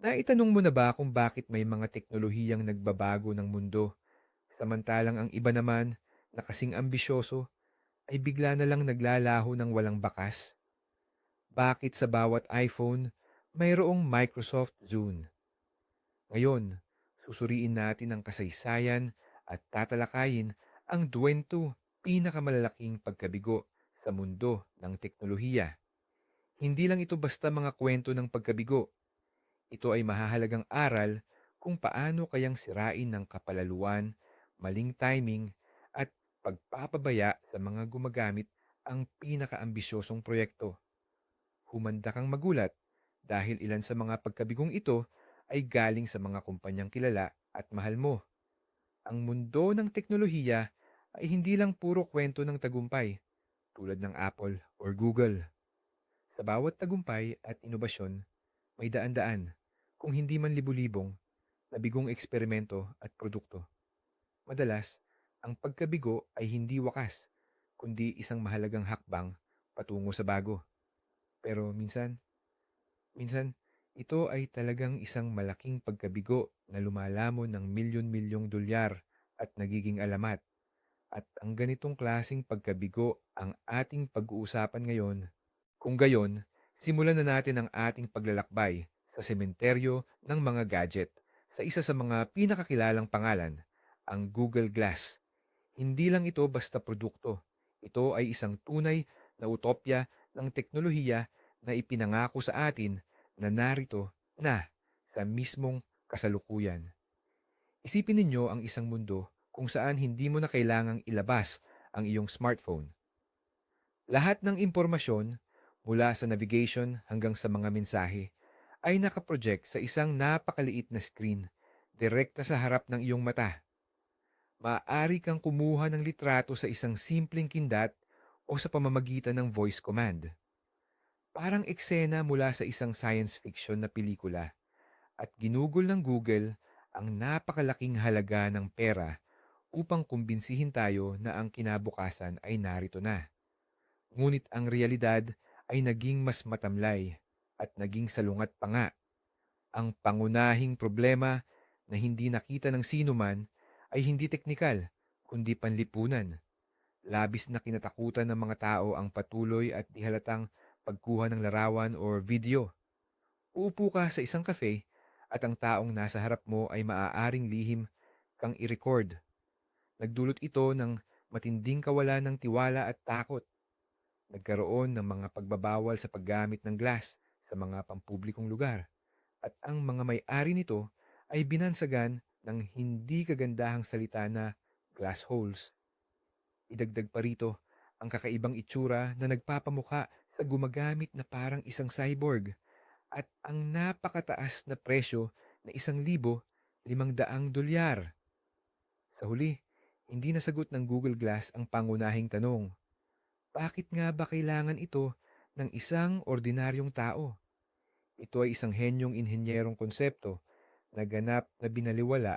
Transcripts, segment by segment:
Naitanong mo na ba kung bakit may mga teknolohiyang nagbabago ng mundo, samantalang ang iba naman na kasing ambisyoso ay bigla na lang naglalaho ng walang bakas? Bakit sa bawat iPhone mayroong Microsoft Zune? Ngayon, susuriin natin ang kasaysayan at tatalakayin ang 20 pinakamalalaking pagkabigo sa mundo ng teknolohiya. Hindi lang ito basta mga kwento ng pagkabigo. Ito ay mahahalagang aral kung paano kayang sirain ng kapalaluan, maling timing, at pagpapabaya sa mga gumagamit ang pinakaambisyosong proyekto. Humanda kang magulat dahil ilan sa mga pagkabigong ito ay galing sa mga kumpanyang kilala at mahal mo. Ang mundo ng teknolohiya ay hindi lang puro kwento ng tagumpay tulad ng Apple or Google. Sa bawat tagumpay at inobasyon, may daan-daan, kung hindi man libu-libong, nabigong eksperimento at produkto. Madalas, ang pagkabigo ay hindi wakas, kundi isang mahalagang hakbang patungo sa bago. Pero minsan, ito ay talagang isang malaking pagkabigo na lumalamon ng milyon-milyong dolyar at nagiging alamat. At ang ganitong klasing pagkabigo ang ating pag-uusapan ngayon. Kung gayon, simulan na natin ang ating paglalakbay sa sementeryo ng mga gadget sa isa sa mga pinakakilalang pangalan, ang Google Glass. Hindi lang ito basta produkto. Ito ay isang tunay na utopya ng teknolohiya na ipinangako sa atin na narito na sa mismong kasalukuyan. Isipin ninyo ang isang mundo kung saan hindi mo na kailangang ilabas ang iyong smartphone. Lahat ng impormasyon, mula sa navigation hanggang sa mga mensahe, ay nakaproject sa isang napakaliit na screen, direkta sa harap ng iyong mata. Maaari kang kumuha ng litrato sa isang simpleng kindat o sa pamamagitan ng voice command. Parang eksena mula sa isang science fiction na pelikula, at ginugol ng Google ang napakalaking halaga ng pera upang kumbinsihin tayo na ang kinabukasan ay narito na. Ngunit ang realidad ay naging mas matamlay at naging salungat pa nga. Ang pangunahing problema na hindi nakita ng sino man ay hindi teknikal, kundi panlipunan. Labis na kinatakutan ng mga tao ang patuloy at di halatang pagkuha ng larawan or video. Uupo ka sa isang cafe at ang taong nasa harap mo ay maaaring lihim kang i-record. Nagdulot ito ng matinding kawalan ng tiwala at takot. Nagkaroon ng mga pagbabawal sa paggamit ng glass sa mga pampublikong lugar, at ang mga may-ari nito ay binansagan ng hindi kagandahang salita na glass holes. Idagdag pa rito ang kakaibang itsura na nagpapamukha sa gumagamit na parang isang cyborg, at ang napakataas na presyo na $1,500. Sa huli, hindi nasagot ng Google Glass ang pangunahing tanong: bakit nga ba kailangan ito ng isang ordinaryong tao? Ito ay isang henyong inhenyerong konsepto na ganap na binaliwala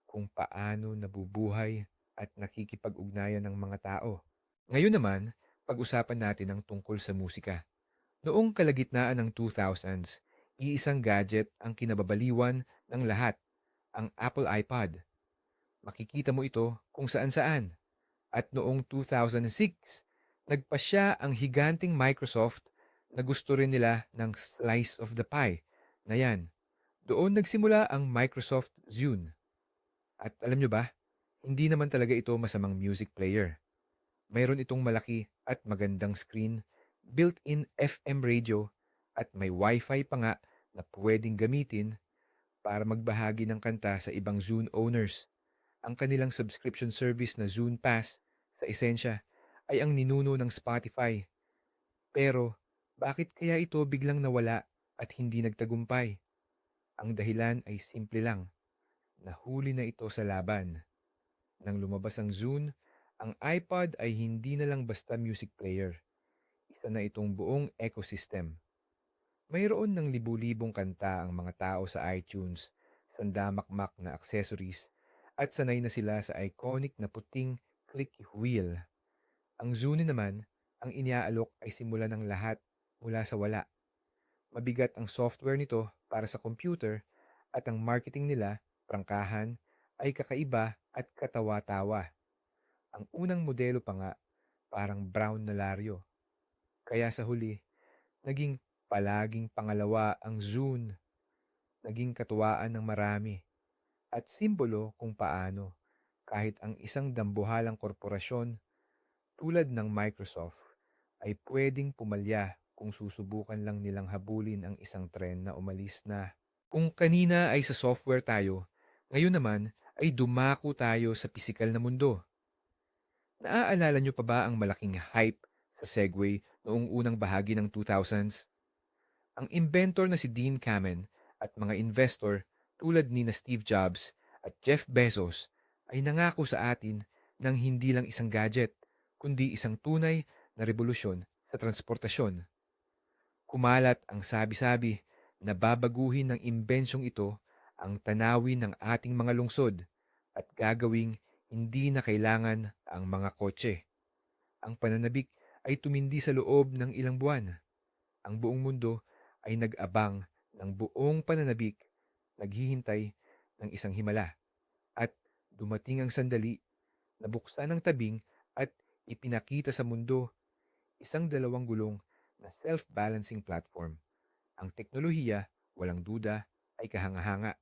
kung paano nabubuhay at nakikipag-ugnayan ng mga tao. Ngayon naman, pag-usapan natin ang tungkol sa musika. Noong kalagitnaan ng 2000s, iisang gadget ang kinababaliwan ng lahat, ang Apple iPod. Makikita mo ito kung saan-saan. At noong 2006, nagpasya ang higanting Microsoft na gusto rin nila ng slice of the pie na yan. Doon nagsimula ang Microsoft Zune. At alam nyo ba, hindi naman talaga ito masamang music player. Mayroon itong malaki at magandang screen, built-in FM radio, at may Wi-Fi pa nga na pwedeng gamitin para magbahagi ng kanta sa ibang Zune owners. Ang kanilang subscription service na Zune Pass, sa esensya, ay ang ninuno ng Spotify. Pero, bakit kaya ito biglang nawala at hindi nagtagumpay? Ang dahilan ay simple lang. Nahuli na ito sa laban. Nang lumabas ang Zune, ang iPod ay hindi na lang basta music player. Isa na itong buong ecosystem. Mayroon ng libu-libong kanta ang mga tao sa iTunes, sandamakmak na accessories, at sanay na sila sa iconic na puting click wheel. Ang Zune naman, ang iniaalok ay simula ng lahat mula sa wala. Mabigat ang software nito, para sa computer at ang marketing nila, prangkahan, ay kakaiba at katawa-tawa. Ang unang modelo pa nga, parang brown na Laryo. Kaya sa huli, naging palaging pangalawa ang Zune, naging katuwaan ng marami, at simbolo kung paano, kahit ang isang dambuhalang korporasyon tulad ng Microsoft ay pwedeng pumalya kung susubukan lang nilang habulin ang isang tren na umalis na. Kung kanina ay sa software tayo, ngayon naman ay dumako tayo sa pisikal na mundo. Naaalala nyo pa ba ang malaking hype sa Segway noong unang bahagi ng 2000s? Ang inventor na si Dean Kamen at mga investor tulad ni na Steve Jobs at Jeff Bezos ay nangako sa atin ng hindi lang isang gadget, kundi isang tunay na revolusyon sa transportasyon. Kumalat ang sabi-sabi na babaguhin ng imbensyong ito ang tanawin ng ating mga lungsod at gagawing hindi na kailangan ang mga kotse. Ang pananabik ay tumindi sa loob ng ilang buwan. Ang buong mundo ay nag-abang ng buong pananabik, naghihintay ng isang himala. At dumating ang sandali na buksan ang tabing at ipinakita sa mundo isang dalawang gulong na self-balancing platform. Ang teknolohiya, walang duda, ay kahanga-hanga.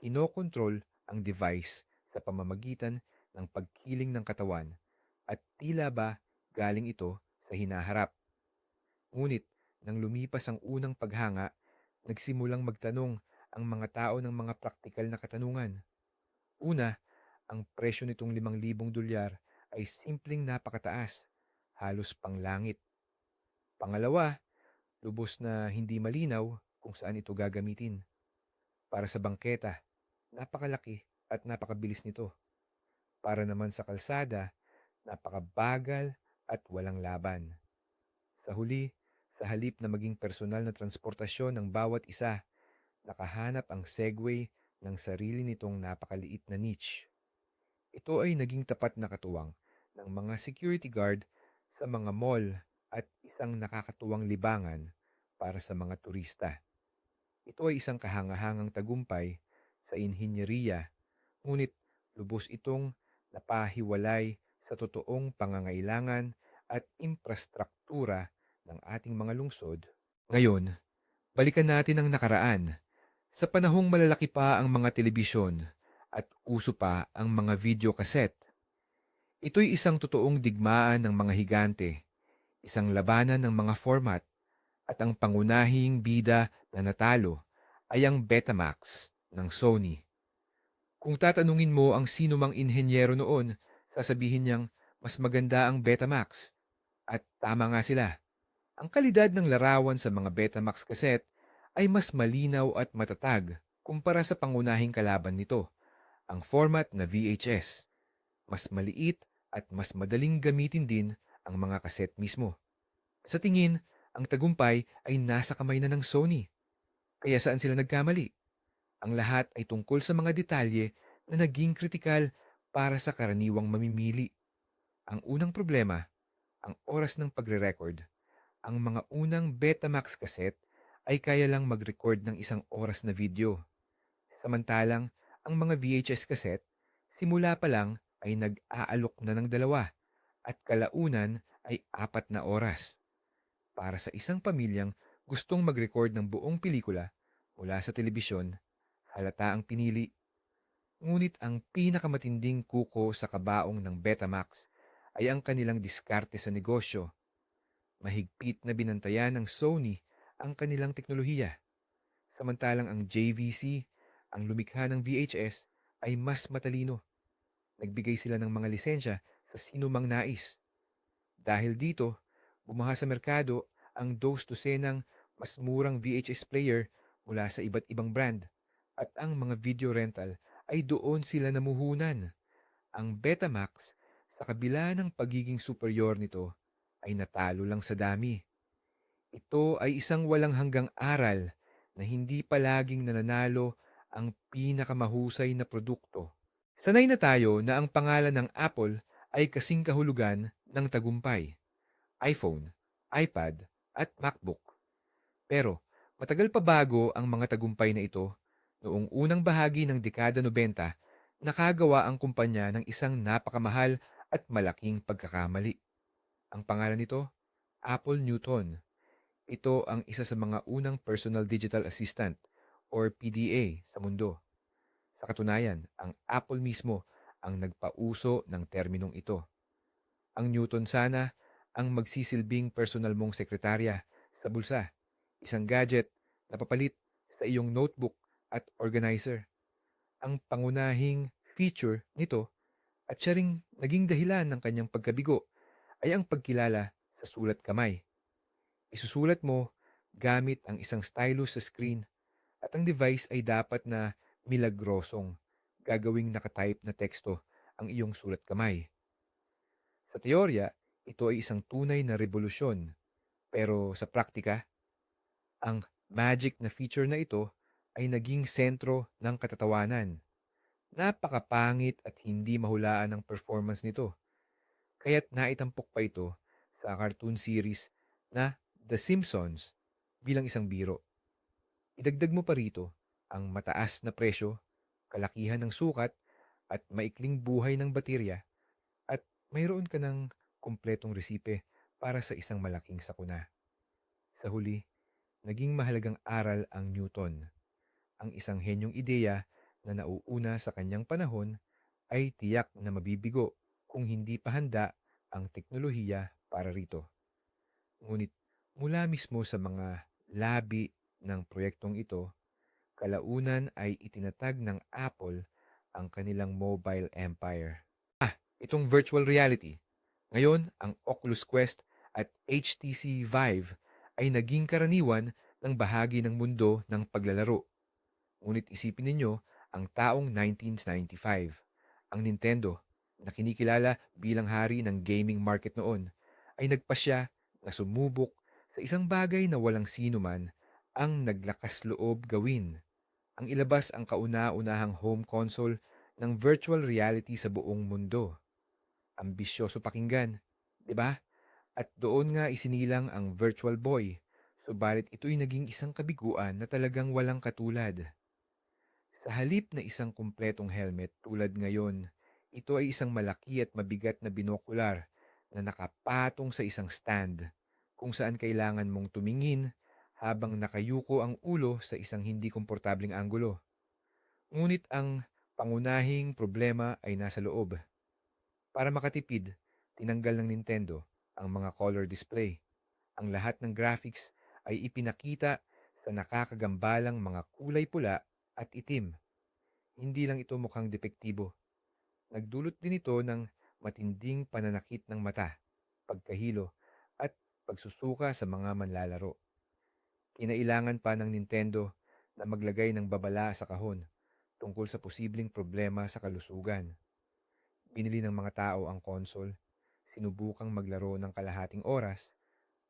Kinokontrol ang device sa pamamagitan ng pagkiling ng katawan at tila ba galing ito sa hinaharap. Ngunit nang lumipas ang unang paghanga, nagsimulang magtanong ang mga tao ng mga praktikal na katanungan. Una, ang presyo nitong $5,000 ay simpleng napakataas, halos panglangit. Pangalawa, lubos na hindi malinaw kung saan ito gagamitin. Para sa bangketa, napakalaki at napakabilis nito. Para naman sa kalsada, napakabagal at walang laban. Sa huli, sa halip na maging personal na transportasyon ng bawat isa, nakahanap ang Segway ng sarili nitong napakaliit na niche. Ito ay naging tapat na katuwang ng mga security guard sa mga mall at isang nakakatuwang libangan para sa mga turista. Ito ay isang kahangahangang tagumpay sa inhinyeriya, ngunit lubos itong napahiwalay sa totoong pangangailangan at infrastruktura ng ating mga lungsod. Ngayon, balikan natin ang nakaraan. Sa panahong malalaki pa ang mga telebisyon at uso pa ang mga video cassette, ito'y isang totoong digmaan ng mga higante, isang labanan ng mga format, at ang pangunahing bida na natalo ay ang Betamax ng Sony. Kung tatanungin mo ang sino mang inhenyero noon, sasabihin niyang mas maganda ang Betamax. At tama nga sila. Ang kalidad ng larawan sa mga Betamax cassette ay mas malinaw at matatag kumpara sa pangunahing kalaban nito, ang format na VHS. Mas maliit at mas madaling gamitin din ang mga cassette mismo. Sa tingin, ang tagumpay ay nasa kamay na ng Sony. Kaya saan sila nagkamali? Ang lahat ay tungkol sa mga detalye na naging kritikal para sa karaniwang mamimili. Ang unang problema, ang oras ng pagre-record. Ang mga unang Betamax cassette ay kaya lang mag-record ng 1 oras na video. Samantalang, ang mga VHS cassette, simula pa lang ay nag-aalok na ng 2 at kalaunan ay 4 na oras. Para sa isang pamilyang gustong mag-record ng buong pelikula mula sa telebisyon, halata ang pinili. Ngunit ang pinakamatinding kuko sa kabaong ng Betamax ay ang kanilang diskarte sa negosyo. Mahigpit na binantayan ng Sony ang kanilang teknolohiya. Samantalang ang JVC, ang lumikha ng VHS, ay mas matalino. Nagbigay sila ng mga lisensya sa sino mang nais. Dahil dito, bumaha sa merkado ang dos-dosenang mas murang VHS player mula sa iba't ibang brand. At ang mga video rental ay doon sila namuhunan. Ang Betamax, sa kabila ng pagiging superior nito, ay natalo lang sa dami. Ito ay isang walang hanggang aral na hindi palaging nananalo ang pinakamahusay na produkto. Sanay na tayo na ang pangalan ng Apple ay kasing kahulugan ng tagumpay. iPhone, iPad, at MacBook. Pero Matagal pa bago ang mga tagumpay na ito, noong unang bahagi ng dekada 90, nakagawa ang kumpanya ng isang napakamahal at malaking pagkakamali. Ang pangalan nito, Apple Newton. Ito ang isa sa mga unang personal digital assistant or PDA sa mundo. Sa katunayan, ang Apple mismo ang nagpauso ng terminong ito. Ang Newton sana ang magsisilbing personal mong sekretarya sa bulsa, isang gadget na papalit sa iyong notebook at organizer. Ang pangunahing feature nito at siya ring naging dahilan ng kanyang pagkabigo ay ang pagkilala sa sulat kamay. Isusulat mo gamit ang isang stylus sa screen at ang device ay dapat na milagrosong gagawing nakatype na teksto ang iyong sulat kamay. Sa teorya, ito ay isang tunay na revolusyon, pero sa praktika, ang magic na feature na ito ay naging sentro ng katatawanan. Napakapangit at hindi mahulaan ang performance nito, kaya't naitampok pa ito sa cartoon series na The Simpsons bilang isang biro. Idagdag mo pa rito ang mataas na presyo, kalakihan ng sukat at maikling buhay ng baterya at mayroon ka ng kumpletong resipe para sa isang malaking sakuna. Sa huli, naging mahalagang aral ang Newton. Ang isang henyong ideya na nauuna sa kanyang panahon ay tiyak na mabibigo kung hindi pa handa ang teknolohiya para rito. Ngunit mula mismo sa mga labi ng proyektong ito, kalaunan ay itinatag ng Apple ang kanilang mobile empire. Itong virtual reality. Ngayon, ang Oculus Quest at HTC Vive ay naging karaniwan ng bahagi ng mundo ng paglalaro. Ngunit isipin ninyo ang taong 1995. Ang Nintendo, na kinikilala bilang hari ng gaming market noon, ay nagpasya na sumubok sa isang bagay na walang sino man ang naglakas loob gawin. Ang ilabas ang kauna-unahang home console ng virtual reality sa buong mundo. Ambisyoso pakinggan, di ba? At doon nga isinilang ang Virtual Boy. Subalit ito'y naging isang kabiguan na talagang walang katulad. Sa halip na isang kumpletong helmet tulad ngayon, ito ay isang malaki at mabigat na binokular na nakapatong sa isang stand kung saan kailangan mong tumingin habang nakayuko ang ulo sa isang hindi komportabling anggulo. Ngunit ang pangunahing problema ay nasa loob. Para makatipid, tinanggal ng Nintendo ang mga color display. Ang lahat ng graphics ay ipinakita sa nakakagambalang mga kulay pula at itim. Hindi lang ito mukhang depektibo. Nagdulot din ito ng matinding pananakit ng mata, pagkahilo, at pagsusuka sa mga manlalaro. Kinailangan pa ng Nintendo na maglagay ng babala sa kahon tungkol sa posibleng problema sa kalusugan. Binili ng mga tao ang console, sinubukang maglaro ng kalahating oras,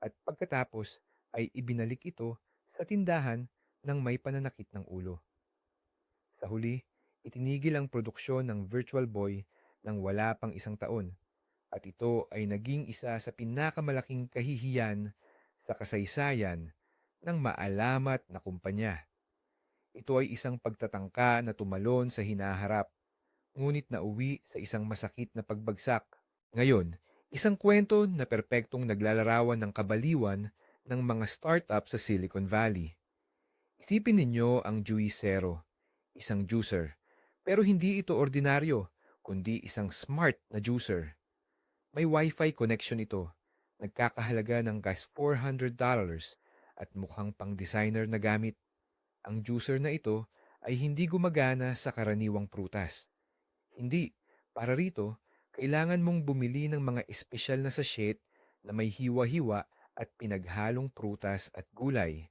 at pagkatapos ay ibinalik ito sa tindahan ng may pananakit ng ulo. Sa huli, itinigil ang produksyon ng Virtual Boy ng wala pang isang taon at ito ay naging isa sa pinakamalaking kahihiyan sa kasaysayan ng maalamat na kumpanya. Ito ay isang pagtatangka na tumalon sa hinaharap, ngunit nauwi sa isang masakit na pagbagsak. Ngayon, isang kwento na perpektong naglalarawan ng kabaliwan ng mga startup sa Silicon Valley. Isipin ninyo ang Juicero, isang juicer. Pero hindi ito ordinaryo, kundi isang smart na juicer. May Wi-Fi connection ito. Nagkakahalaga ng gas $400 at mukhang pang-designer na gamit. Ang juicer na ito ay hindi gumagana sa karaniwang prutas. Hindi. Para rito, kailangan mong bumili ng mga espesyal na sachet na may hiwa-hiwa at pinaghalong prutas at gulay.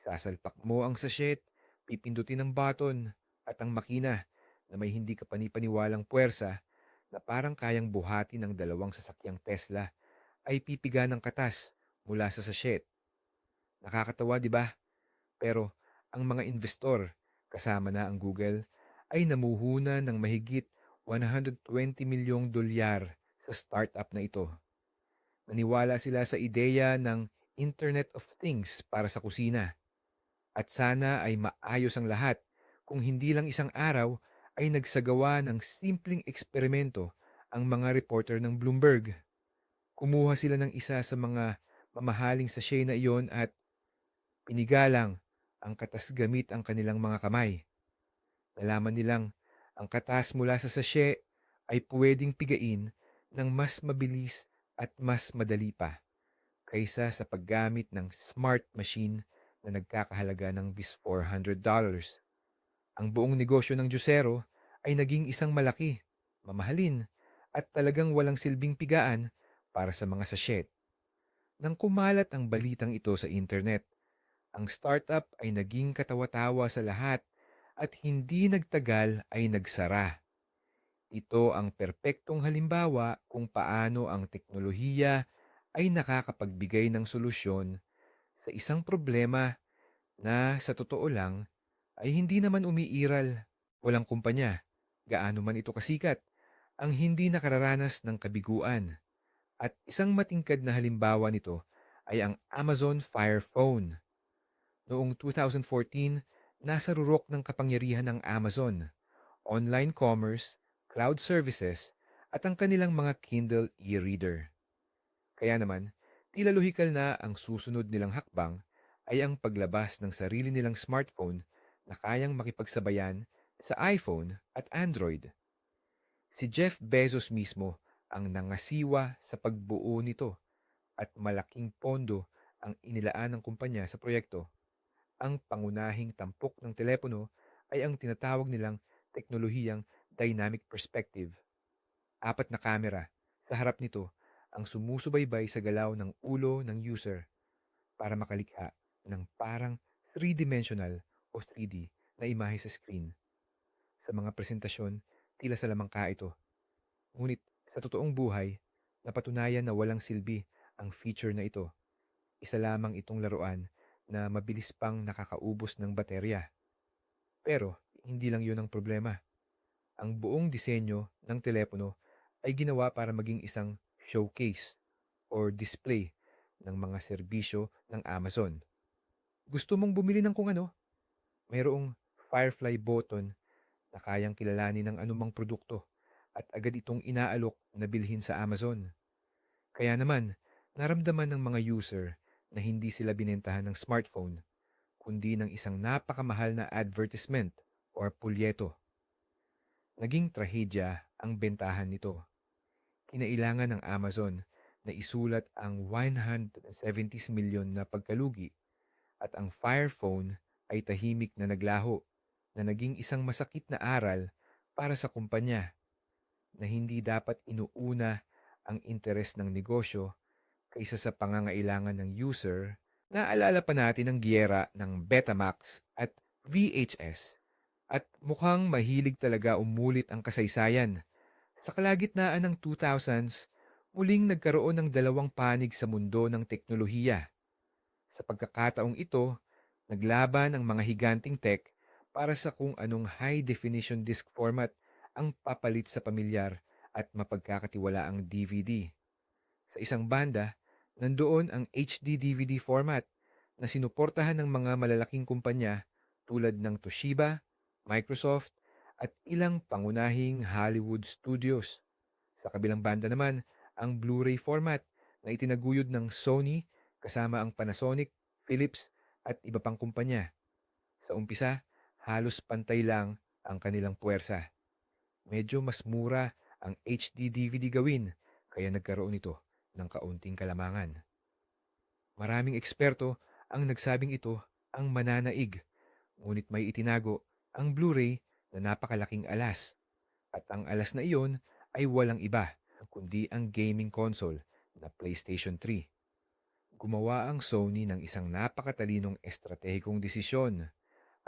Sasalpak mo ang sachet, pipindutin ang button, at ang makina na may hindi kapanipaniwalang puwersa na parang kayang buhatin ng dalawang sasakyang Tesla ay pipiga ng katas mula sa sachet. Nakakatawa, di ba? Pero ang mga investor, kasama na ang Google, ay namuhunan ng mahigit $120 milyong sa startup na ito. Naniwala sila sa ideya ng Internet of Things para sa kusina. At sana ay maayos ang lahat kung hindi lang isang araw ay nagsagawa ng simpleng eksperimento ang mga reporter ng Bloomberg. Kumuha sila ng isa sa mga mamahaling sachet na iyon at pinigalang ang katas gamit ang kanilang mga kamay. Nalaman nilang ang katas mula sa sachet ay puwedeng pigain ng mas mabilis at mas madali pa kaysa sa paggamit ng smart machine na nagkakahalaga ng bis $400. Ang buong negosyo ng Juicero ay naging isang malaki, mamahalin, at talagang walang silbing pigaan para sa mga sachet. Nang kumalat ang balitang ito sa internet, ang startup ay naging katawa-tawa sa lahat at hindi nagtagal ay nagsara. Ito ang perpektong halimbawa kung paano ang teknolohiya ay nakakapagbigay ng solusyon sa isang problema na sa totoo lang ay hindi naman umiiral. Walang kumpanya, gaano man ito kasikat, ang hindi nakararanas ng kabiguan. At isang matingkad na halimbawa nito ay ang Amazon Fire Phone. Noong 2014, nasa rurok ng kapangyarihan ng Amazon, online commerce, cloud services, at ang kanilang mga Kindle e-reader. Kaya naman, tila lohikal na ang susunod nilang hakbang ay ang paglabas ng sarili nilang smartphone na kayang makipagsabayan sa iPhone at Android. Si Jeff Bezos mismo ang nangasiwa sa pagbuo nito at malaking pondo ang inilaan ng kumpanya sa proyekto. Ang pangunahing tampok ng telepono ay ang tinatawag nilang teknolohiyang dynamic perspective. Apat na kamera sa harap nito ang sumusubaybay sa galaw ng ulo ng user para makalikha ng parang three-dimensional o 3D na imahe sa screen. Sa mga presentasyon, tila sa lamangka ito. Ngunit sa totoong buhay, napatunayan na walang silbi ang feature na ito. Isa lamang itong laruan na mabilis pang nakakaubos ng baterya. Pero hindi lang yun ang problema. Ang buong disenyo ng telepono ay ginawa para maging isang showcase or display ng mga serbisyo ng Amazon. Gusto mong bumili ng kung ano? Mayroong Firefly button na kayang kilalanin ng anumang produkto at agad itong inaalok na bilhin sa Amazon. Kaya naman, naramdaman ng mga user na hindi sila binentahan ng smartphone, kundi ng isang napakamahal na advertisement or pulyeto. Naging trahedya ang bentahan nito. Kinailangan ng Amazon na isulat ang 170 million na pagkalugi at ang Fire Phone ay tahimik na naglaho na naging isang masakit na aral para sa kumpanya na hindi dapat inuuna ang interes ng negosyo kaysa sa pangangailangan ng user. Naalala pa natin ang giyera ng Betamax at VHS at mukhang mahilig talaga umulit ang kasaysayan. Sa kalagitnaan ng 2000s, muling nagkaroon ng dalawang panig sa mundo ng teknolohiya. Sa pagkakataong ito, naglaban ang mga higanting tech para sa kung anong high-definition disc format ang papalit sa pamilyar at mapagkakatiwalaang DVD. Sa isang banda, nandoon ang HD DVD format na sinuportahan ng mga malalaking kumpanya tulad ng Toshiba, Microsoft, at ilang pangunahing Hollywood studios. Sa kabilang banda naman, ang Blu-ray format na itinaguyod ng Sony kasama ang Panasonic, Philips, at iba pang kumpanya. Sa umpisa, halos pantay lang ang kanilang puwersa. Medyo mas mura ang HD DVD gawin, kaya nagkaroon ito ng kaunting kalamangan. Maraming eksperto ang nagsabing ito ang mananaig, ngunit may itinago ang Blu-ray na napakalaking alas. At ang alas na iyon ay walang iba kundi ang gaming console na PlayStation 3. Gumawa ang Sony ng isang napakatalinong estratehikong desisyon.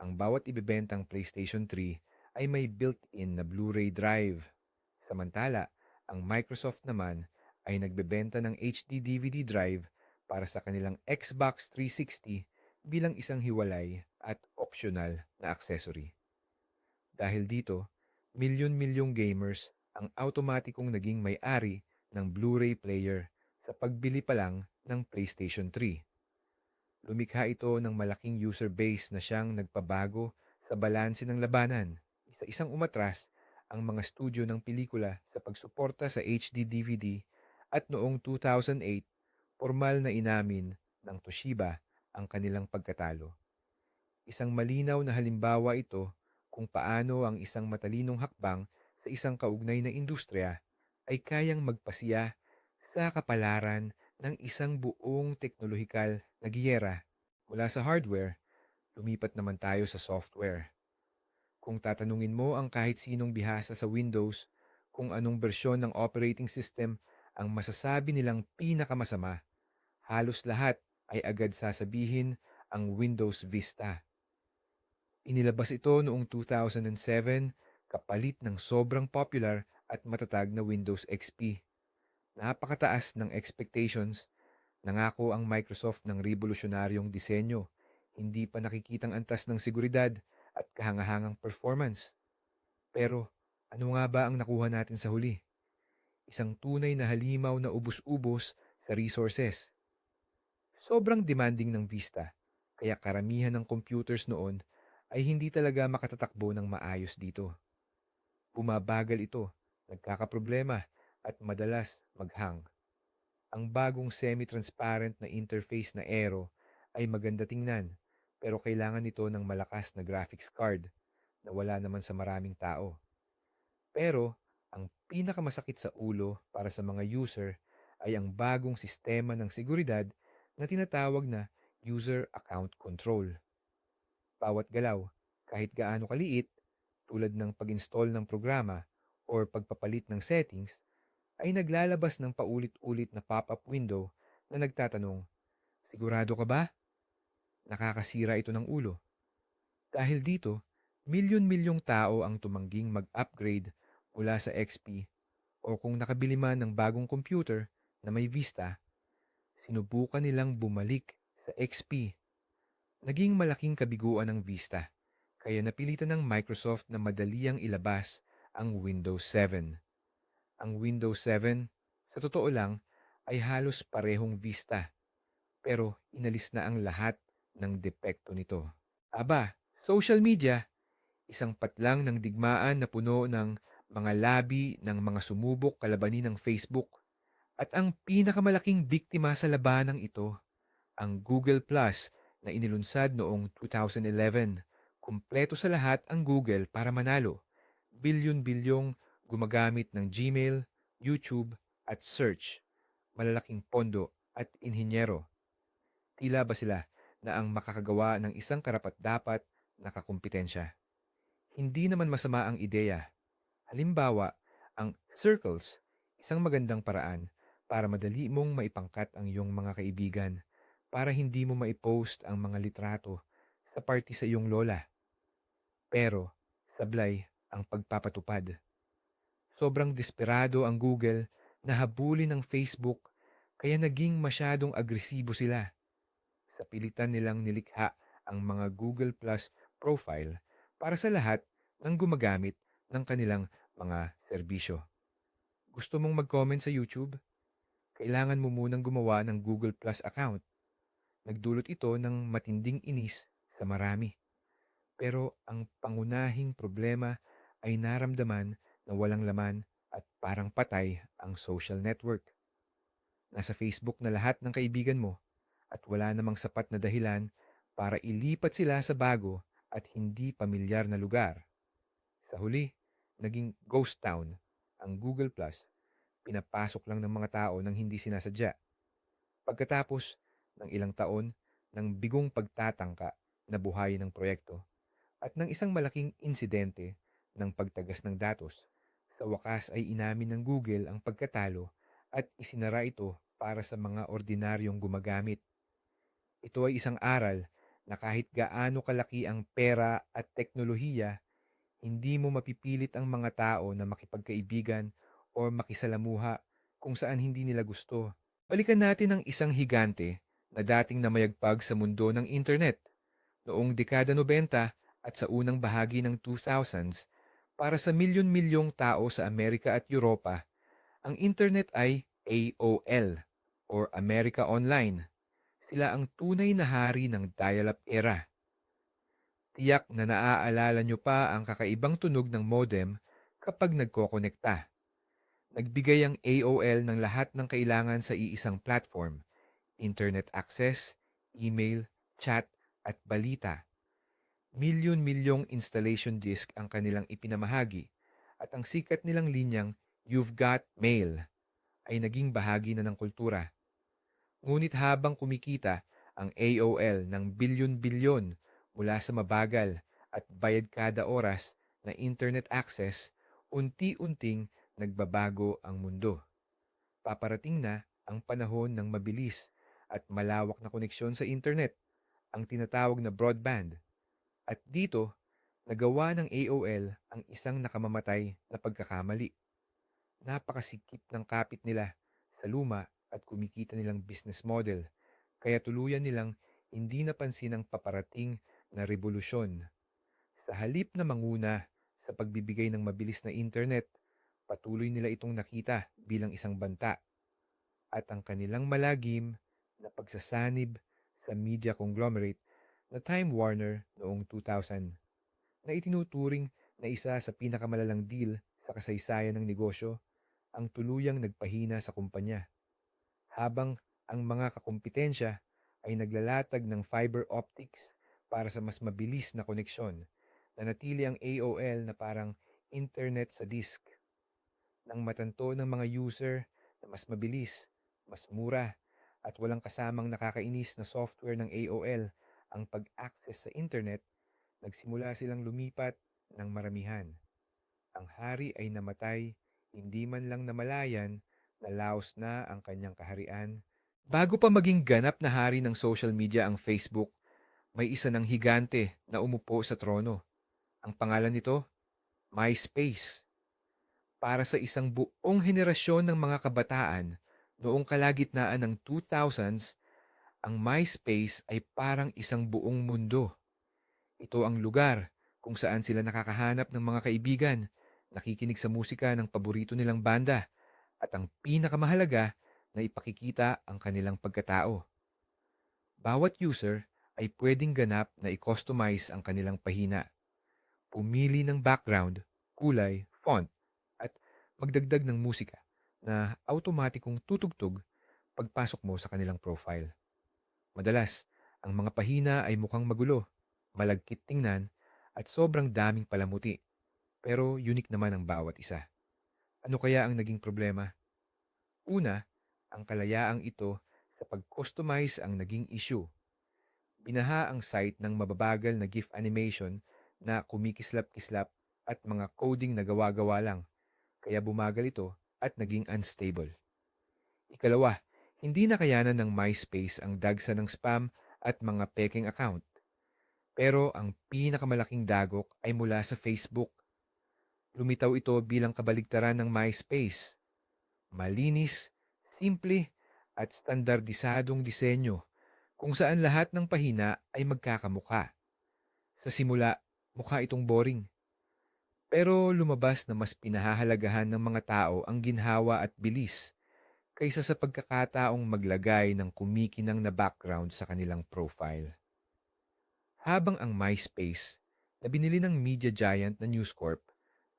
Ang bawat ibebentang PlayStation 3 ay may built-in na Blu-ray drive. Samantala, ang Microsoft naman ay nagbebenta ng HD DVD drive para sa kanilang Xbox 360 bilang isang hiwalay at optional na accessory. Dahil dito, milyon-milyong gamers ang automatikong naging may-ari ng Blu-ray player sa pagbili pa lang ng PlayStation 3. Lumikha ito ng malaking user base na siyang nagpabago sa balanse ng labanan. Isa-isang umatras ang mga studio ng pelikula sa pagsuporta sa HD DVD at noong 2008, formal na inamin ng Toshiba ang kanilang pagkatalo. Isang malinaw na halimbawa ito kung paano ang isang matalinong hakbang sa isang kaugnay na industriya ay kayang magpasiya sa kapalaran ng isang buong teknolohikal na giyera. Mula sa hardware, lumipat naman tayo sa software. Kung tatanungin mo ang kahit sinong bihasa sa Windows kung anong bersyon ng operating system ang masasabi nilang pinakamasama, halos lahat ay agad sasabihin ang Windows Vista. Inilabas ito noong 2007 kapalit ng sobrang popular at matatag na Windows XP. Napakataas ng expectations. Nangako ang Microsoft ng revolusyonaryong disenyo, hindi pa nakikitang antas ng seguridad at kahangahangang performance. Pero ano nga ba ang nakuha natin sa huli? Isang tunay na halimaw na ubus-ubos sa resources. Sobrang demanding ng Vista, kaya karamihan ng computers noon ay hindi talaga makatatakbo ng maayos dito. Bumabagal ito, nagkakaproblema at madalas maghang. Ang bagong semi-transparent na interface na Aero ay maganda tingnan, pero kailangan nito ng malakas na graphics card na wala naman sa maraming tao. Pero ang pinakamasakit sa ulo para sa mga user ay ang bagong sistema ng seguridad na tinatawag na User Account Control. Bawat galaw, kahit gaano kaliit, tulad ng pag-install ng programa or pagpapalit ng settings, ay naglalabas ng paulit-ulit na pop-up window na nagtatanong, "Sigurado ka ba?" Nakakasira ito ng ulo. Dahil dito, milyon-milyong tao ang tumangging mag-upgrade mula sa XP o kung nakabili man ng bagong computer na may Vista, sinubukan nilang bumalik sa XP. Naging malaking kabiguan ng Vista, kaya napilitan ng Microsoft na madaliang ilabas ang Windows 7. Ang Windows 7, sa totoo lang, ay halos parehong Vista, pero inalis na ang lahat ng depekto nito. Aba, social media, isang patlang ng digmaan na puno ng mga labi ng mga sumubok kalabanin ng Facebook. At ang pinakamalaking biktima sa labanang ito, ang Google Plus na inilunsad noong 2011. Kumpleto sa lahat ang Google para manalo. Bilyon-bilyong gumagamit ng Gmail, YouTube at search. Malalaking pondo at inhinyero. Tila ba sila na ang makakagawa ng isang karapat-dapat na kakumpetensya? Hindi naman masama ang ideya. Halimbawa, ang circles, isang magandang paraan para madali mong maipangkat ang iyong mga kaibigan para hindi mo maipost ang mga litrato sa party sa iyong lola. Pero, sablay ang pagpapatupad. Sobrang desperado ang Google na habulin ng Facebook kaya naging masyadong agresibo sila. Sa pilitan nilang nilikha ang mga Google Plus profile para sa lahat ng gumagamit ng kanilang mga serbisyo. Gusto mong mag-comment sa YouTube? Kailangan mo munang gumawa ng Google Plus account. Nagdulot ito ng matinding inis sa marami. Pero ang pangunahing problema ay naramdaman na walang laman at parang patay ang social network. Nasa Facebook na lahat ng kaibigan mo at wala namang sapat na dahilan para ilipat sila sa bago at hindi pamilyar na lugar. Sa huli, naging ghost town ang Google Plus. Pinapasok lang ng mga tao nang hindi sinasadya. Pagkatapos ng ilang taon ng bigong pagtatangka na buhayin ng proyekto at ng isang malaking insidente ng pagtagas ng datos, sa wakas ay inamin ng Google ang pagkatalo at isinara ito para sa mga ordinaryong gumagamit. Ito ay isang aral na kahit gaano kalaki ang pera at teknolohiya, hindi mo mapipilit ang mga tao na makipagkaibigan o makisalamuha kung saan hindi nila gusto. Balikan natin ang isang higante na dating namayagpag sa mundo ng internet. Noong dekada 90 at sa unang bahagi ng 2000s, para sa milyon-milyong tao sa Amerika at Europa, ang internet ay AOL or America Online. Sila ang tunay na hari ng dial-up era. Tiyak na naaalala nyo pa ang kakaibang tunog ng modem kapag nagkokonekta. Nagbigay ang AOL ng lahat ng kailangan sa iisang platform: internet access, email, chat, at balita. Milyon-milyong installation disk ang kanilang ipinamahagi at ang sikat nilang linyang "You've Got Mail" ay naging bahagi na ng kultura. Ngunit habang kumikita ang AOL ng bilyon-bilyon mula sa mabagal at bayad kada oras na internet access, unti-unting nagbabago ang mundo. Paparating na ang panahon ng mabilis at malawak na koneksyon sa internet, ang tinatawag na broadband. At dito, nagawa ng AOL ang isang nakamamatay na pagkakamali. Napakasikip ng kapit nila sa luma at kumikita nilang business model, kaya tuluyan nilang hindi napansin ang paparating na revolusyon. Sa halip na manguna sa pagbibigay ng mabilis na internet, patuloy nila itong nakita bilang isang banta at ang kanilang malagim na pagsasanib sa media conglomerate na Time Warner noong 2000, na itinuturing na isa sa pinakamalalang deal sa kasaysayan ng negosyo, ang tuluyang nagpahina sa kumpanya. Habang ang mga kakumpetensya ay naglalatag ng fiber optics para sa mas mabilis na koneksyon, nanatili ang AOL na parang internet sa disk, nang matanto ng mga user na mas mabilis, mas mura, at walang kasamang nakakainis na software ng AOL ang pag-access sa internet, nagsimula silang lumipat ng maramihan. Ang hari ay namatay, hindi man lang namalayan na laos na ang kanyang kaharian. Bago pa maging ganap na hari ng social media ang Facebook, may isa ng higante na umupo sa trono. Ang pangalan nito, MySpace. Para sa isang buong henerasyon ng mga kabataan noong kalagitnaan ng 2000s, ang MySpace ay parang isang buong mundo. Ito ang lugar kung saan sila nakakahanap ng mga kaibigan, nakikinig sa musika ng paborito nilang banda, at ang pinakamahalaga, na ipakikita ang kanilang pagkatao. Bawat user ay pwedeng ganap na i-customize ang kanilang pahina, pumili ng background, kulay, font, at magdagdag ng musika na automatikong tutugtog pagpasok mo sa kanilang profile. Madalas, ang mga pahina ay mukhang magulo, malagkit tingnan, at sobrang daming palamuti. Pero unique naman ang bawat isa. Ano kaya ang naging problema? Una, ang kalayaang ito sa pag-customize ang naging issue. Binaha ang site ng mababagal na GIF animation na kumikislap-kislap at mga coding na gawa-gawa lang, kaya bumagal ito at naging unstable. Ikalawa, hindi nakayanan ng MySpace ang dagsa ng spam at mga peking account. Pero ang pinakamalaking dagok ay mula sa Facebook. Lumitaw ito bilang kabaligtaran ng MySpace. Malinis, simple, at standardisadong disenyo kung saan lahat ng pahina ay magkakamukha. Sa simula, mukha itong boring. Pero lumabas na mas pinahahalagahan ng mga tao ang ginhawa at bilis kaysa sa pagkakataong maglagay ng kumikinang na background sa kanilang profile. Habang ang MySpace, na binili ng media giant na News Corp,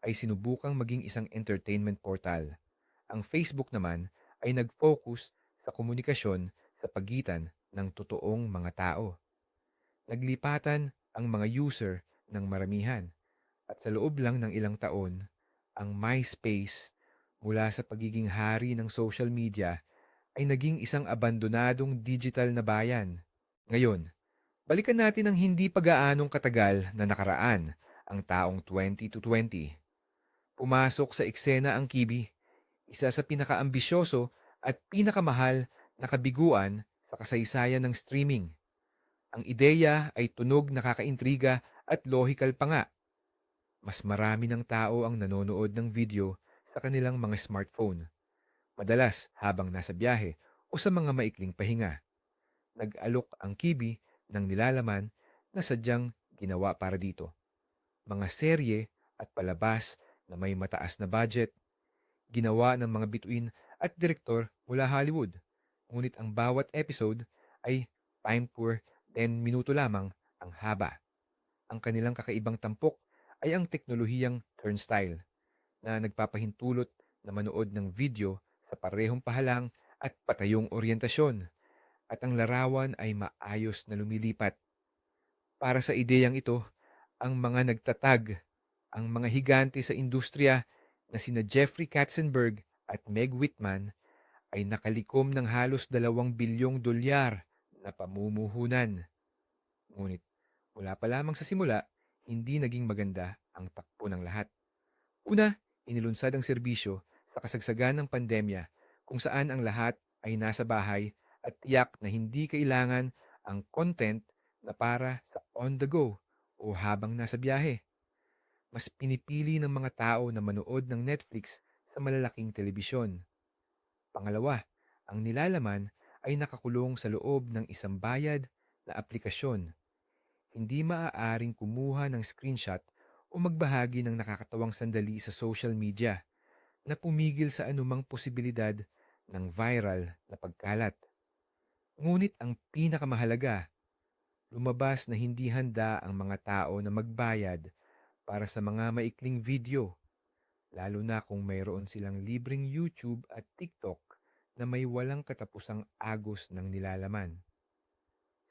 ay sinubukang maging isang entertainment portal, ang Facebook naman ay nag-focus sa komunikasyon sa pagitan ng totoong mga tao. Naglipatan ang mga user ng maramihan, at sa loob lang ng ilang taon, ang MySpace, mula sa pagiging hari ng social media, ay naging isang abandonadong digital na bayan. Ngayon, balikan natin ang hindi pag-aanong katagal na nakaraan, ang taong 20 to 20. Pumasok sa eksena ang Kibi, isa sa pinakaambisyoso at pinakamahal na kabiguan sa kasaysayan ng streaming. Ang ideya ay tunog, nakakaintriga at logical pa nga. Mas marami ng tao ang nanonood ng video sa kanilang mga smartphone, madalas habang nasa biyahe o sa mga maikling pahinga. Nag-alok ang Kibi ng nilalaman na sadyang ginawa para dito. Mga serye at palabas na may mataas na budget, ginawa ng mga bituin at direktor mula Hollywood. Ngunit ang bawat episode ay time for 10 minuto lamang ang haba. Ang kanilang kakaibang tampok ay ang teknolohiyang turnstile na nagpapahintulot na manood ng video sa parehong pahalang at patayong oryentasyon at ang larawan ay maayos na lumilipat. Para sa ideyang ito, ang mga nagtatag, ang mga higante sa industriya na sina Jeffrey Katzenberg at Meg Whitman ay nakalikom ng halos 2 bilyong dolyar na pamumuhunan. Ngunit mula pa lamang sa simula, hindi naging maganda ang takbo ng lahat. Una, inilunsad ang serbisyo sa kasagsagan ng pandemya kung saan ang lahat ay nasa bahay at tiyak na hindi kailangan ang content na para sa on the go o habang nasa biyahe. Mas pinipili ng mga tao na manood ng Netflix sa malalaking telebisyon. Pangalawa, ang nilalaman ay nakakulong sa loob ng isang bayad na aplikasyon. Hindi maaaring kumuha ng screenshot o magbahagi ng nakakatawang sandali sa social media na pumigil sa anumang posibilidad ng viral na pagkalat. Ngunit ang pinakamahalaga, lumabas na hindi handa ang mga tao na magbayad para sa mga maikling video, lalo na kung mayroon silang libreng YouTube at TikTok na may walang katapusang agos ng nilalaman.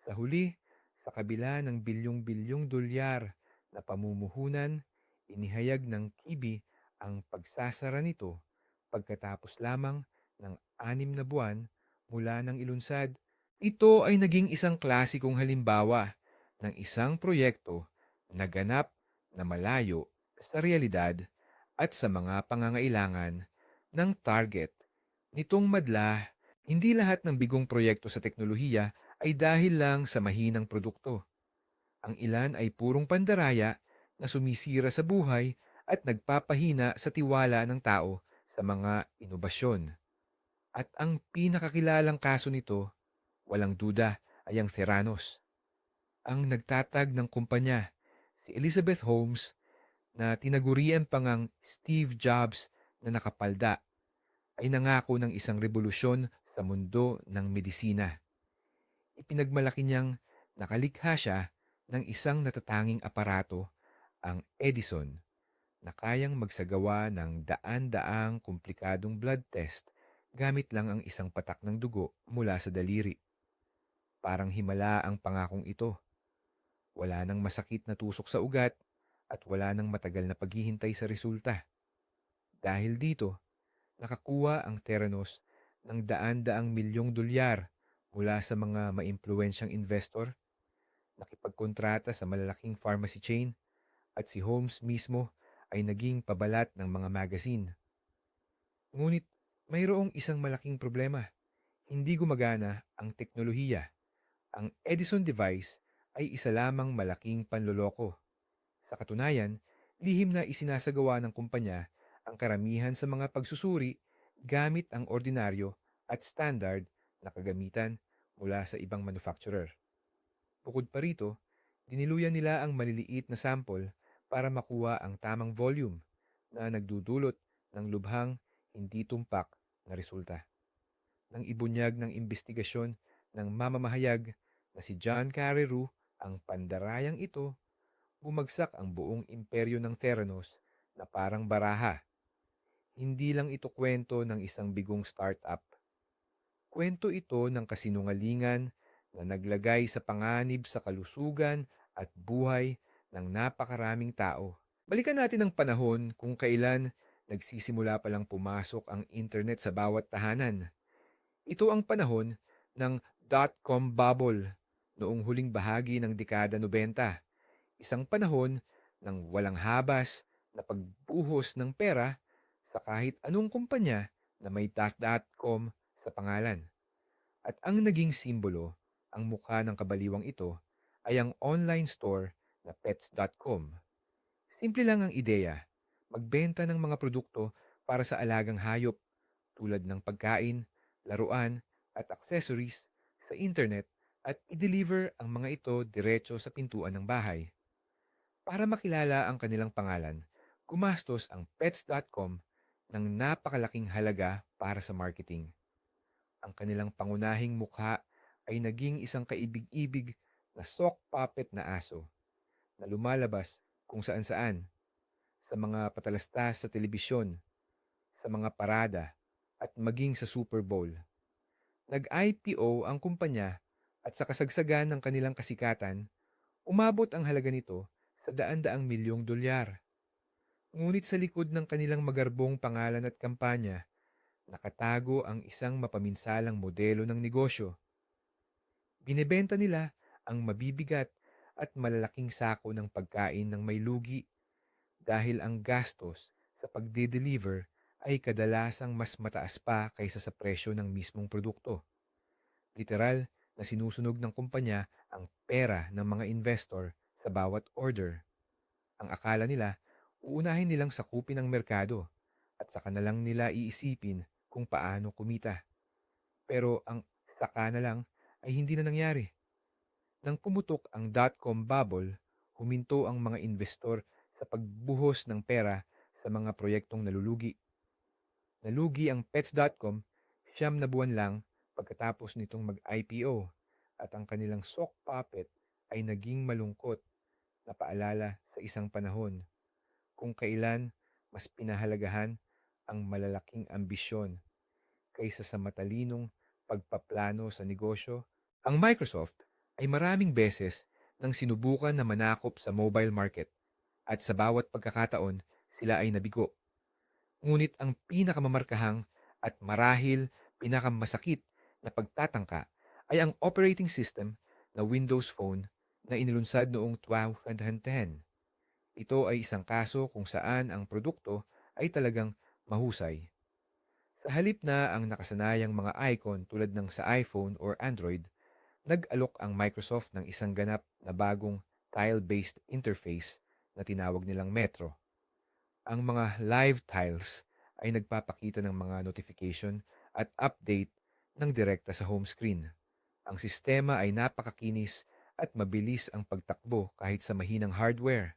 Sa huli, sa kabila ng bilyong-bilyong dolyar na pamumuhunan, inihayag ng Kibi ang pagsasara nito pagkatapos lamang ng 6 na buwan mula ng ilunsad. Ito ay naging isang klasikong halimbawa ng isang proyekto na ganap na malayo sa realidad at sa mga pangangailangan ng target. Nitong madla, hindi lahat ng bigong proyekto sa teknolohiya ay dahil lang sa mahinang produkto. Ang ilan ay purong pandaraya na sumisira sa buhay at nagpapahina sa tiwala ng tao sa mga inobasyon. At ang pinakakilalang kaso nito, walang duda, ay ang Theranos. Ang nagtatag ng kumpanya, si Elizabeth Holmes, na tinagurian pang ang Steve Jobs na nakapalda, ay nangako ng isang revolusyon sa mundo ng medisina. Ipinagmalaki niyang nakalikha siya ng isang natatanging aparato, ang Edison, na kayang magsagawa ng daan-daang komplikadong blood test gamit lang ang isang patak ng dugo mula sa daliri. Parang himala ang pangakong ito. Wala nang masakit na tusok sa ugat at wala nang matagal na paghihintay sa resulta. Dahil dito, nakakuha ang Theranos ng daan-daang milyong dolyar mula sa mga maimpluwensyang investor, nakipagkontrata sa malalaking pharmacy chain, at si Holmes mismo ay naging pabalat ng mga magazine. Ngunit mayroong isang malaking problema. Hindi gumagana ang teknolohiya. Ang Edison device ay isa lamang malaking panloloko. Sa katunayan, lihim na isinasagawa ng kumpanya ang karamihan sa mga pagsusuri gamit ang ordinaryo at standard na kagamitan mula sa ibang manufacturer. Bukod pa rito, diniluyan nila ang maliliit na sample para makuha ang tamang volume na nagdudulot ng lubhang hindi tumpak na resulta. Nang ibunyag ng imbestigasyon ng mamamahayag na si John Carreyrou ang pandarayang ito, bumagsak ang buong imperyo ng Theranos na parang baraha. Hindi lang ito kwento ng isang bigong startup. Kwento ito ng kasinungalingan na naglagay sa panganib sa kalusugan at buhay ng napakaraming tao. Balikan natin ang panahon kung kailan nagsisimula palang pumasok ang internet sa bawat tahanan. Ito ang panahon ng dot-com bubble noong huling bahagi ng dekada 90. Isang panahon ng walang habas na pagbuhos ng pera sa kahit anong kumpanya na may .com sa pangalan. At ang naging simbolo, ang mukha ng kabaliwang ito, ay ang online store na pets.com. Simple lang ang ideya, magbenta ng mga produkto para sa alagang hayop tulad ng pagkain, laruan at accessories sa internet at i-deliver ang mga ito diretso sa pintuan ng bahay. Para makilala ang kanilang pangalan, gumastos ang pets.com ng napakalaking halaga para sa marketing. Ang kanilang pangunahing mukha ay naging isang kaibig-ibig na sock puppet na aso na lumalabas kung saan-saan, sa mga patalastas sa telebisyon, sa mga parada, at maging sa Super Bowl. Nag-IPO ang kumpanya at sa kasagsagan ng kanilang kasikatan, umabot ang halaga nito sa daan-daang milyong dolyar. Ngunit sa likod ng kanilang magarbong pangalan at kampanya, nakatago ang isang mapaminsalang modelo ng negosyo. Binebenta nila ang mabibigat at malalaking sako ng pagkain ng may lugi dahil ang gastos sa pagde-deliver ay kadalasang mas mataas pa kaysa sa presyo ng mismong produkto. Literal na sinusunog ng kumpanya ang pera ng mga investor sa bawat order. Ang akala nila, uunahin nilang sakupin ang merkado at saka na lang nila iisipin kung paano kumita. Pero ang saka na lang ay hindi na nangyari. Nang pumutok ang dot-com bubble, huminto ang mga investor sa pagbuhos ng pera sa mga proyektong nalulugi. Nalugi ang Pets.com 9 buwan lang pagkatapos nitong mag-IPO at ang kanilang sock puppet ay naging malungkot na paalala sa isang panahon kung kailan mas pinahalagahan ang malalaking ambisyon kaysa sa matalinong pagpaplano sa negosyo. Ang Microsoft ay maraming beses nang sinubukan na manakop sa mobile market at sa bawat pagkakataon sila ay nabigo. Ngunit ang pinakamamarkahang at marahil pinakamasakit na pagtatangka ay ang operating system na Windows Phone na inilunsad noong 2010. Ito ay isang kaso kung saan ang produkto ay talagang mahusay. Sa halip na ang nakasanayang mga icon tulad ng sa iPhone or Android, nag-alok ang Microsoft ng isang ganap na bagong tile-based interface na tinawag nilang Metro. Ang mga live tiles ay nagpapakita ng mga notification at update ng direkta sa home screen. Ang sistema ay napakakinis at mabilis ang pagtakbo kahit sa mahinang hardware.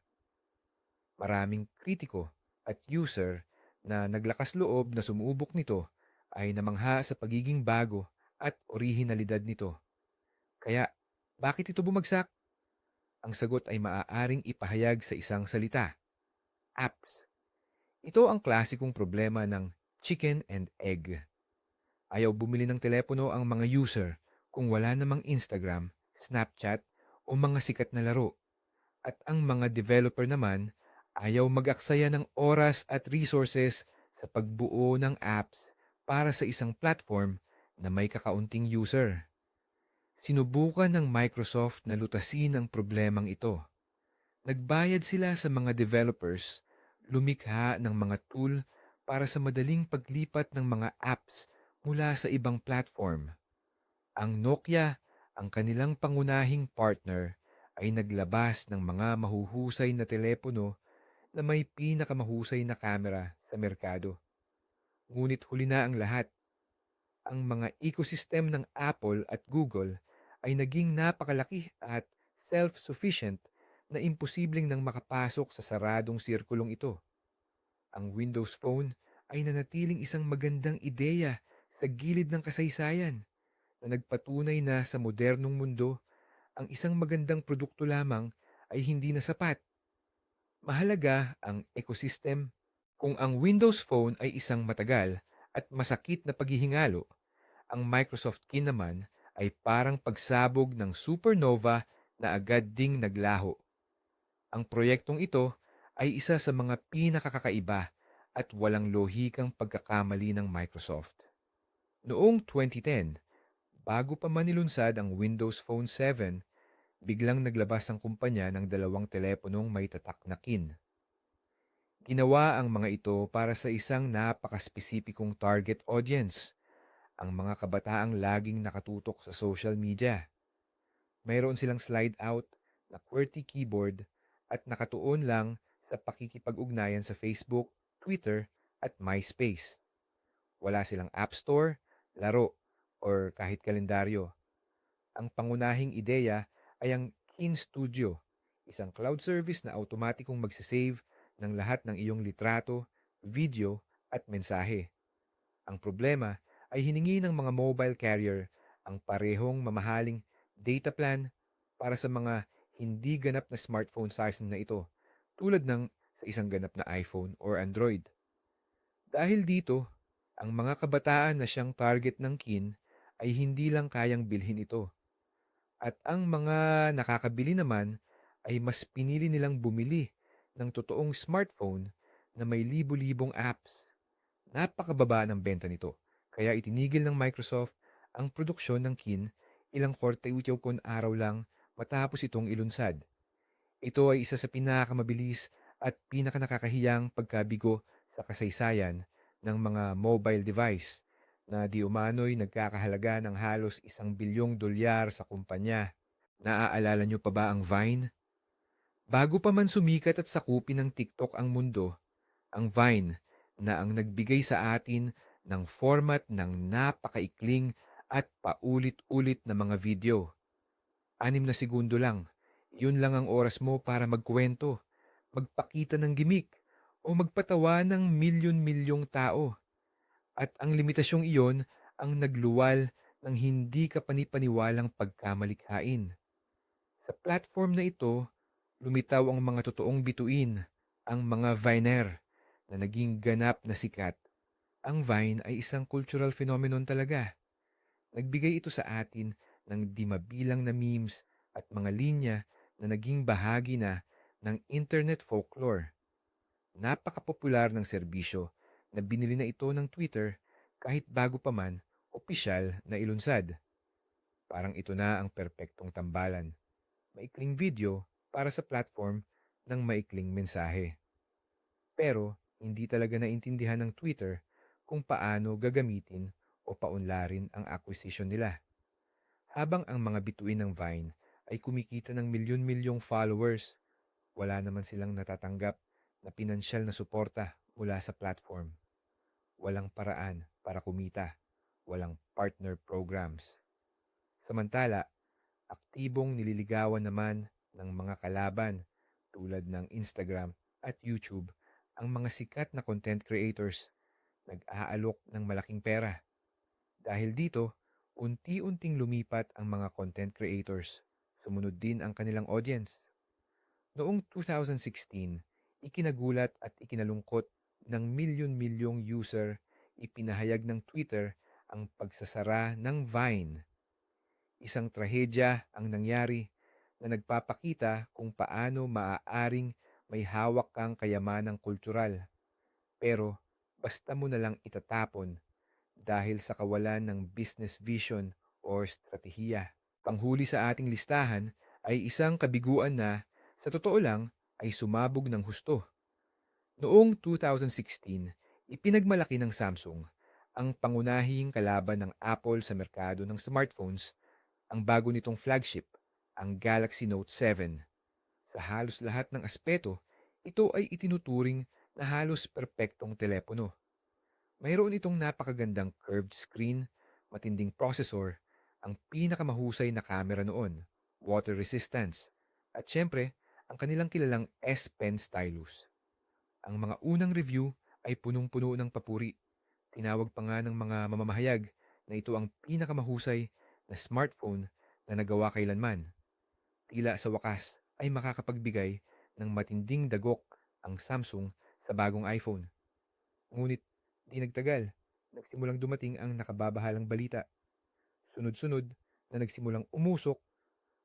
Maraming kritiko at user na naglakas loob na sumubok nito ay namangha sa pagiging bago at orihinalidad nito. Kaya, bakit ito bumagsak? Ang sagot ay maaaring ipahayag sa isang salita: apps. Ito ang klasikong problema ng chicken and egg. Ayaw bumili ng telepono ang mga user kung wala namang Instagram, Snapchat o mga sikat na laro. At ang mga developer naman ayaw mag-aksaya ng oras at resources sa pagbuo ng apps para sa isang platform na may kakaunting user. Sinubukan ng Microsoft na lutasin ang problemang ito. Nagbayad sila sa mga developers, lumikha ng mga tool para sa madaling paglipat ng mga apps mula sa ibang platform. Ang Nokia, ang kanilang pangunahing partner, ay naglabas ng mga mahuhusay na telepono na may pinakamahusay na kamera sa merkado. Ngunit huli na ang lahat. Ang mga ecosystem ng Apple at Google ay naging napakalaki at self-sufficient na imposibleng nang makapasok sa saradong sirkulong ito. Ang Windows Phone ay nanatiling isang magandang ideya sa gilid ng kasaysayan na nagpatunay na sa modernong mundo ang isang magandang produkto lamang ay hindi na sapat. Mahalaga ang ecosystem. Kung ang Windows Phone ay isang matagal at masakit na paghihingalo, ang Microsoft Kin naman ay parang pagsabog ng supernova na agad ding naglaho. Ang proyektong ito ay isa sa mga pinakakakaiba at walang lohikang pagkakamali ng Microsoft. Noong 2010, bago pa manilunsad ang Windows Phone 7, biglang naglabas ang kumpanya ng dalawang teleponong may tatak na Kin. Ginawa ang mga ito para sa isang napakaspesipikong target audience, ang mga kabataang laging nakatutok sa social media. Mayroon silang slide-out na QWERTY keyboard at nakatuon lang sa pakikipag-ugnayan sa Facebook, Twitter at MySpace. Wala silang App Store, laro, or kahit kalendaryo. Ang pangunahing ideya ay ang Kin Studio, isang cloud service na automatikong magsisave ng lahat ng iyong litrato, video at mensahe. Ang problema ay hiningi ng mga mobile carrier ang parehong mamahaling data plan para sa mga hindi ganap na smartphone size na ito, tulad ng sa isang ganap na iPhone or Android. Dahil dito, ang mga kabataan na siyang target ng kin ay hindi lang kayang bilhin ito. At ang mga nakakabili naman ay mas pinili nilang bumili ng totoong smartphone na may libo-libong apps. Napakababa ng benta nito. Kaya itinigil ng Microsoft ang produksyon ng kin ilang 48 araw lang matapos itong ilunsad. Ito ay isa sa pinakamabilis at pinakanakakahiyang pagkabigo sa kasaysayan ng mga mobile device na di umano'y nagkakahalaga ng halos $1 bilyong sa kumpanya. Naaalala niyo pa ba ang Vine? Bago pa man sumikat at sakupin ng TikTok ang mundo, ang Vine na ang nagbigay sa atin ng format ng napakaikling at paulit-ulit na mga video. 6 na segundo lang. Yun lang ang oras mo para magkwento, magpakita ng gimik, o magpatawa ng milyon-milyong tao. At ang limitasyong iyon ang nagluwal ng hindi ka panipaniwalang pagkamalikhain. Sa platform na ito, lumitaw ang mga totoong bituin, ang mga Viner, na naging ganap na sikat. Ang Vine ay isang cultural phenomenon talaga. Nagbigay ito sa atin ng di mabilang na memes at mga linya na naging bahagi na ng internet folklore. Napakapopular ng serbisyo na binili na ito ng Twitter kahit bago pa man opisyal na ilunsad. Parang ito na ang perpektong tambalan. Maikling video para sa platform ng maikling mensahe. Pero hindi talaga naintindihan ng Twitter kung paano gagamitin o paunlarin ang acquisition nila. Habang ang mga bituin ng Vine ay kumikita ng milyon-milyong followers, wala naman silang natatanggap na pinansyal na suporta mula sa platform. Walang paraan para kumita, walang partner programs. Samantala, aktibong nililigawan naman ng mga kalaban tulad ng Instagram at YouTube ang mga sikat na content creators. Nag-aalok ng malaking pera. Dahil dito, unti-unting lumipat ang mga content creators. Sumunod din ang kanilang audience. Noong 2016, ikinagulat at ikinalungkot ng milyon-milyong user, ipinahayag ng Twitter ang pagsasara ng Vine. Isang trahedya ang nangyari na nagpapakita kung paano maaaring may hawak kang kayamanang kultural, pero basta mo na lang itatapon dahil sa kawalan ng business vision o strategiya. Panghuli sa ating listahan ay isang kabiguan na, sa totoo lang, ay sumabog ng husto. Noong 2016, ipinagmalaki ng Samsung ang pangunahing kalaban ng Apple sa merkado ng smartphones, ang bago nitong flagship, ang Galaxy Note 7. Sa halos lahat ng aspeto, ito ay itinuturing na halos perpektong telepono. Mayroon itong napakagandang curved screen, matinding processor, ang pinakamahusay na camera noon, water resistance, at syempre, ang kanilang kilalang S Pen stylus. Ang mga unang review ay punong-puno ng papuri. Tinawag pa nga ng mga mamamahayag na ito ang pinakamahusay na smartphone na nagawa kailanman. Tila sa wakas ay makakapagbigay ng matinding dagok ang Samsung sa bagong iPhone. Ngunit di nagtagal, nagsimulang dumating ang nakababahalang balita. Sunod-sunod na nagsimulang umusok,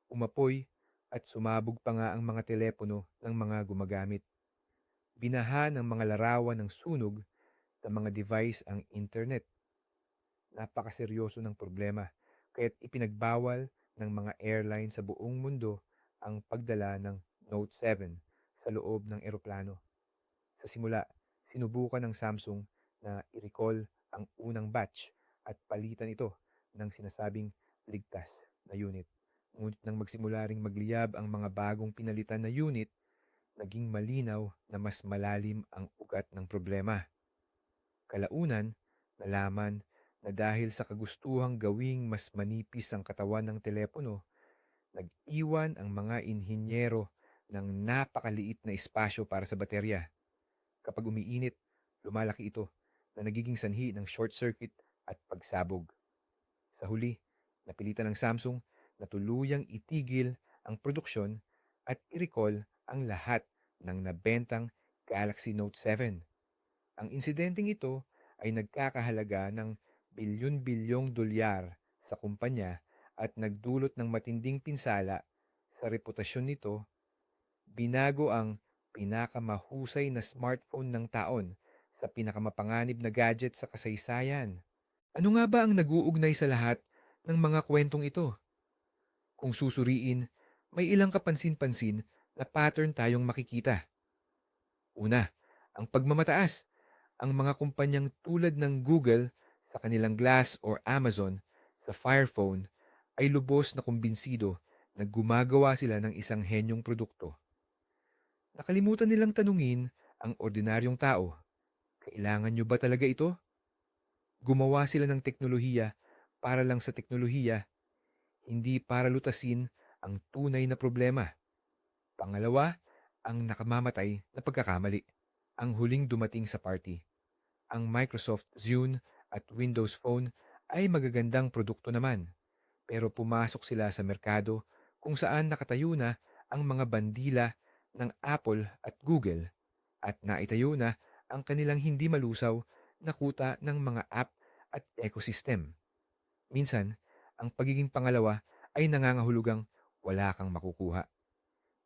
umapoy, at sumabog pa nga ang mga telepono ng mga gumagamit. Binaha ng mga larawan ng sunog ng mga device ang internet. Napakaseryoso ng problema, kaya't ipinagbawal ng mga airline sa buong mundo ang pagdala ng Note 7 sa loob ng eroplano. Sa simula, sinubukan ng Samsung na i-recall ang unang batch at palitan ito ng sinasabing ligtas na unit. Ngunit nang magsimula ring magliyab ang mga bagong pinalitan na unit, naging malinaw na mas malalim ang ugat ng problema. Kalaunan, nalaman na dahil sa kagustuhang gawing mas manipis ang katawan ng telepono, nag-iwan ang mga inhinyero ng napakaliit na espasyo para sa baterya. Kapag umiinit, lumalaki ito na nagiging sanhi ng short circuit at pagsabog. Sa huli, Napilitan ng Samsung na tuluyang itigil ang produksyon at i-recall ang lahat ng nabentang Galaxy Note 7. Ang insidenteng ito ay nagkakahalaga ng bilyon-bilyong dolyar sa kumpanya at nagdulot ng matinding pinsala sa reputasyon nito. Binago ang pinakamahusay na smartphone ng taon sa pinakamapanganib na gadget sa kasaysayan. Ano nga ba ang nag-uugnay sa lahat ng mga kwentong ito? Kung susuriin, may ilang kapansin-pansin na pattern tayong makikita. Una, ang pagmamataas. Ang mga kumpanyang tulad ng Google sa kanilang Glass or Amazon sa Fire Phone ay lubos na kumbinsido na gumagawa sila ng isang henyong produkto. Nakalimutan nilang tanungin ang ordinaryong tao. Kailangan nyo ba talaga ito? Gumawa sila ng teknolohiya para lang sa teknolohiya, hindi para lutasin ang tunay na problema. Pangalawa, ang nakamamatay na pagkakamali. Ang huling dumating sa party. Ang Microsoft Zune at Windows Phone ay magagandang produkto naman, pero pumasok sila sa merkado kung saan nakatayo na ang mga bandila ng Apple at Google at naitayo na ang kanilang hindi malusaw na kuta ng mga app at ecosystem. Minsan, ang pagiging pangalawa ay nangangahulugang wala kang makukuha.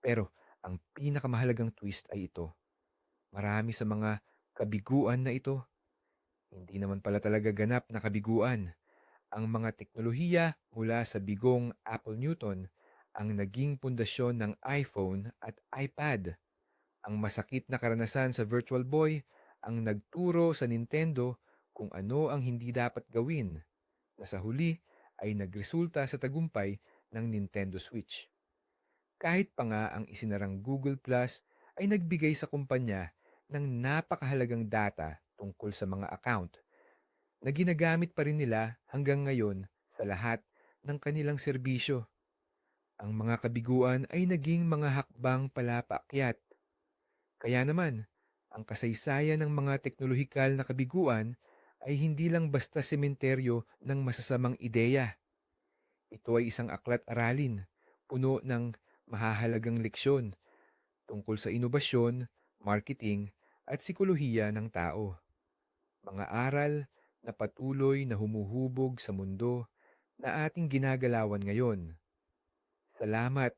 Pero ang pinakamahalagang twist ay ito. Marami sa mga kabiguan na ito, hindi naman pala talaga ganap na kabiguan. Ang mga teknolohiya mula sa bigong Apple Newton ang naging pundasyon ng iPhone at iPad. Ang masakit na karanasan sa Virtual Boy ang nagturo sa Nintendo kung ano ang hindi dapat gawin, na sa huli ay nagresulta sa tagumpay ng Nintendo Switch. Kahit pa nga ang isinarang Google Plus ay nagbigay sa kumpanya ng napakahalagang data tungkol sa mga account na ginagamit pa rin nila hanggang ngayon sa lahat ng kanilang serbisyo. Ang mga kabiguan ay naging mga hakbang palapaakyat. Kaya naman, ang kasaysayan ng mga teknolohikal na kabiguan ay hindi lang basta sementeryo ng masasamang ideya. Ito ay isang aklat-aralin, puno ng mahahalagang leksyon tungkol sa inobasyon, marketing, at sikolohiya ng tao. Mga aral na patuloy na humuhubog sa mundo na ating ginagalawan ngayon. Salamat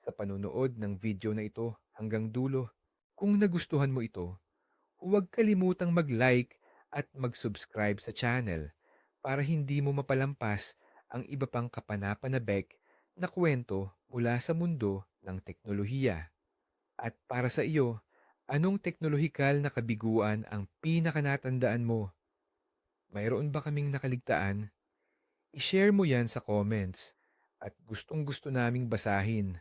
sa panunood ng video na ito hanggang dulo. Kung nagustuhan mo ito, huwag kalimutang mag-like at mag-subscribe sa channel para hindi mo mapalampas ang iba pang kapanapanabik na kwento mula sa mundo ng teknolohiya. At para sa iyo, anong teknolohikal na kabiguan ang pinakanatandaan mo? Mayroon ba kaming nakaligtaan? I-share mo yan sa comments at gustong-gusto naming basahin.